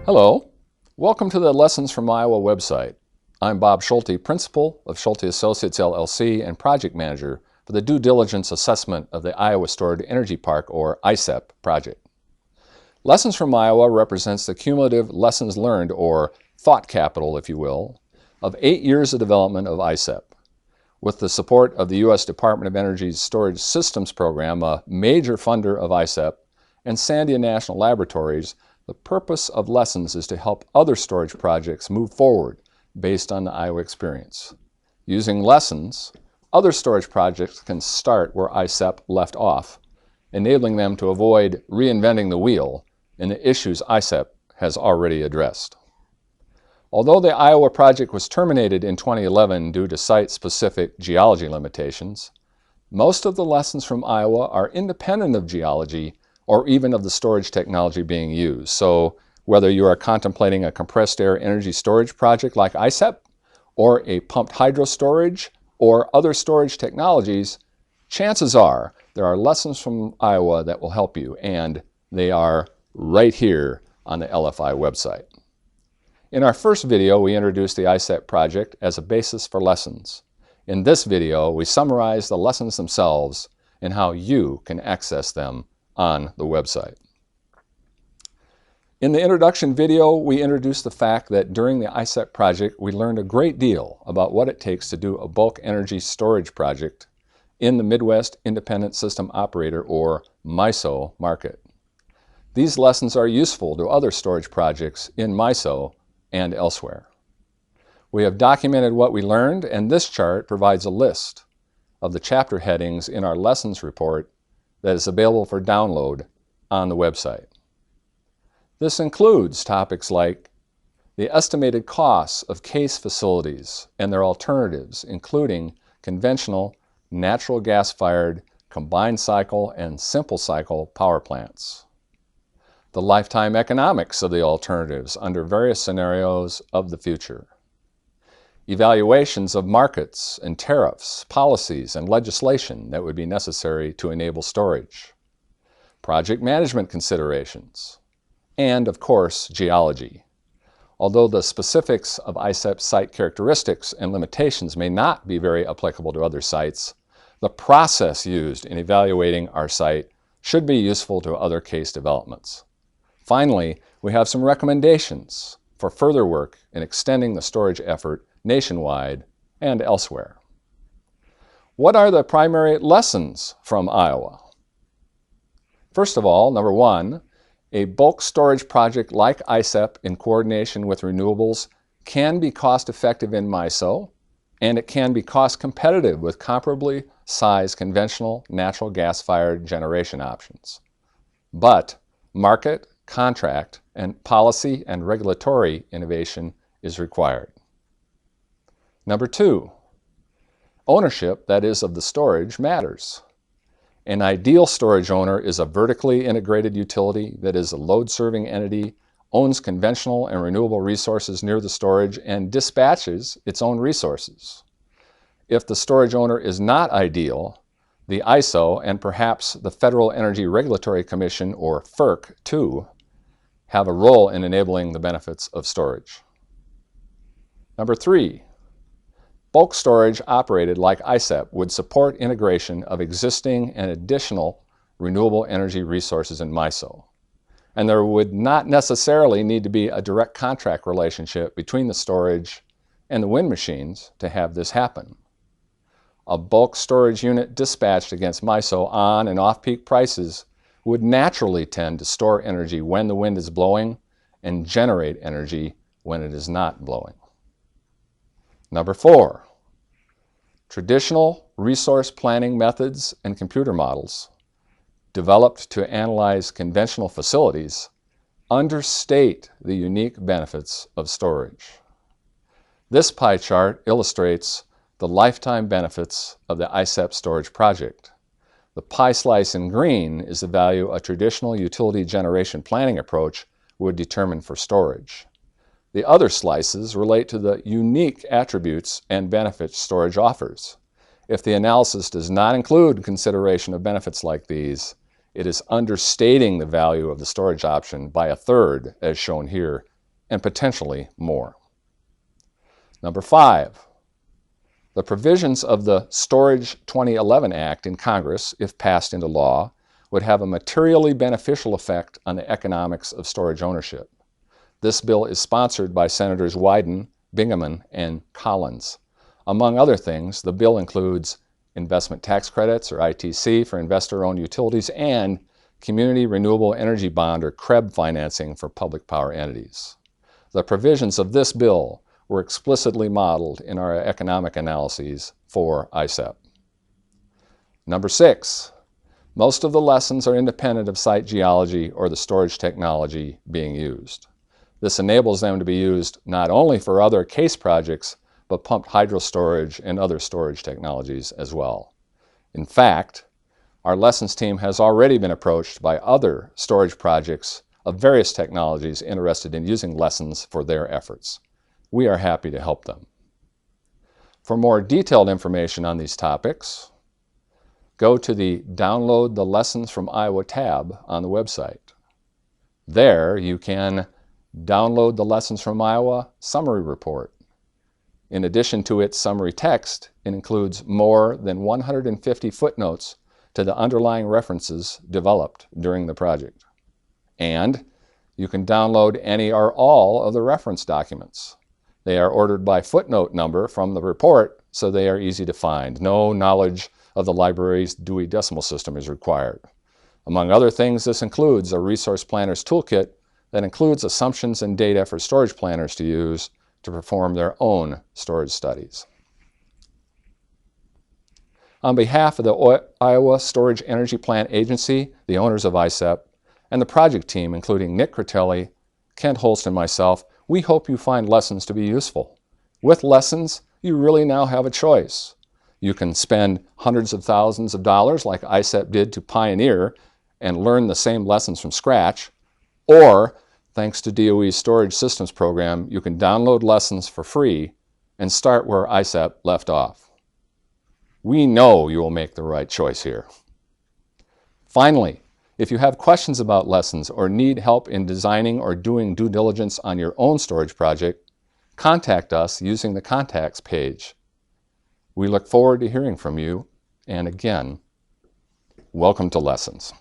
Hello, welcome to the Lessons from Iowa website. I'm Bob Schulte, Principal of Schulte Associates LLC and Project Manager for the Due Diligence Assessment of the Iowa Stored Energy Park, or ISEP, project. Lessons from Iowa represents the cumulative lessons learned, or thought capital, if you will, of 8 years of development of ISEP. With the support of the U.S. Department of Energy's Storage Systems Program, a major funder of ISEP, and Sandia National Laboratories, the purpose of Lessons is to help other storage projects move forward based on the Iowa experience. Using Lessons, other storage projects can start where ISEP left off, enabling them to avoid reinventing the wheel in the issues ISEP has already addressed. Although the Iowa project was terminated in 2011 due to site-specific geology limitations, most of the lessons from Iowa are independent of geology or even of the storage technology being used. So whether you are contemplating a compressed air energy storage project like ISEP, or a pumped hydro storage, or other storage technologies, chances are there are lessons from Iowa that will help you, and they are right here on the LFI website. In our first video, we introduced the ISEP project as a basis for lessons. In this video, we summarize the lessons themselves and how you can access them on the website. In the introduction video, we introduced the fact that during the ISEP project, we learned a great deal about what it takes to do a bulk energy storage project in the Midwest Independent System Operator, or MISO, market. These lessons are useful to other storage projects in MISO and elsewhere. We have documented what we learned, and this chart provides a list of the chapter headings in our lessons report that is available for download on the website. This includes topics like the estimated costs of CASE facilities and their alternatives, including conventional, natural gas-fired, combined cycle, and simple cycle power plants. The lifetime economics of the alternatives under various scenarios of the future. Evaluations of markets and tariffs, policies, and legislation that would be necessary to enable storage. Project management considerations. And, of course, geology. Although the specifics of ISEP site characteristics and limitations may not be very applicable to other sites, the process used in evaluating our site should be useful to other case developments. Finally, we have some recommendations for further work in extending the storage effort nationwide and elsewhere. What are the primary lessons from Iowa? First of all, number one, a bulk storage project like ISEP in coordination with renewables can be cost-effective in MISO, and it can be cost-competitive with comparably sized conventional natural gas-fired generation options. But market, contract, and policy and regulatory innovation is required. Number two, ownership, that is, of the storage, matters. An ideal storage owner is a vertically integrated utility that is a load-serving entity, owns conventional and renewable resources near the storage, and dispatches its own resources. If the storage owner is not ideal, the ISO and perhaps the Federal Energy Regulatory Commission, or FERC, too, have a role in enabling the benefits of storage. Number three, bulk storage operated like ISEP would support integration of existing and additional renewable energy resources in MISO. And there would not necessarily need to be a direct contract relationship between the storage and the wind machines to have this happen. A bulk storage unit dispatched against MISO on and off-peak prices would naturally tend to store energy when the wind is blowing and generate energy when it is not blowing. Number four, traditional resource planning methods and computer models developed to analyze conventional facilities understate the unique benefits of storage. This pie chart illustrates the lifetime benefits of the ISEP storage project. The pie slice in green is the value a traditional utility generation planning approach would determine for storage. The other slices relate to the unique attributes and benefits storage offers. If the analysis does not include consideration of benefits like these, it is understating the value of the storage option by a third, as shown here and potentially more. Number 5, the provisions of the Storage 2011 Act in Congress, if passed into law, would have a materially beneficial effect on the economics of storage ownership. This bill is sponsored by Senators Wyden, Bingaman, and Collins. Among other things, the bill includes investment tax credits, or ITC, for investor-owned utilities and Community Renewable Energy Bond, or CREB, financing for public power entities. The provisions of this bill were explicitly modeled in our economic analyses for ICEP. Number 6, most of the lessons are independent of site geology or the storage technology being used. This enables them to be used not only for other case projects, but pumped hydro storage and other storage technologies as well. In fact, our lessons team has already been approached by other storage projects of various technologies interested in using lessons for their efforts. We are happy to help them. For more detailed information on these topics, go to the Download the Lessons from Iowa tab on the website. There you can download the Lessons from Iowa summary report. In addition to its summary text, it includes more than 150 footnotes to the underlying references developed during the project. And you can download any or all of the reference documents. They are ordered by footnote number from the report, so they are easy to find. No knowledge of the library's Dewey Decimal System is required. Among other things, this includes a Resource Planner's Toolkit that includes assumptions and data for storage planners to use to perform their own storage studies. On behalf of the Iowa Storage Energy Plant Agency, the owners of ICEP, and the project team, including Nick Critelli, Kent Holst, and myself, we hope you find lessons to be useful. With lessons, you really now have a choice. You can spend hundreds of thousands of dollars like ICEP did to pioneer and learn the same lessons from scratch, or thanks to DOE's Storage Systems Program, you can download lessons for free and start where ICEP left off. We know you will make the right choice here. Finally, if you have questions about lessons or need help in designing or doing due diligence on your own storage project, contact us using the contacts page. We look forward to hearing from you, and again, welcome to Lessons.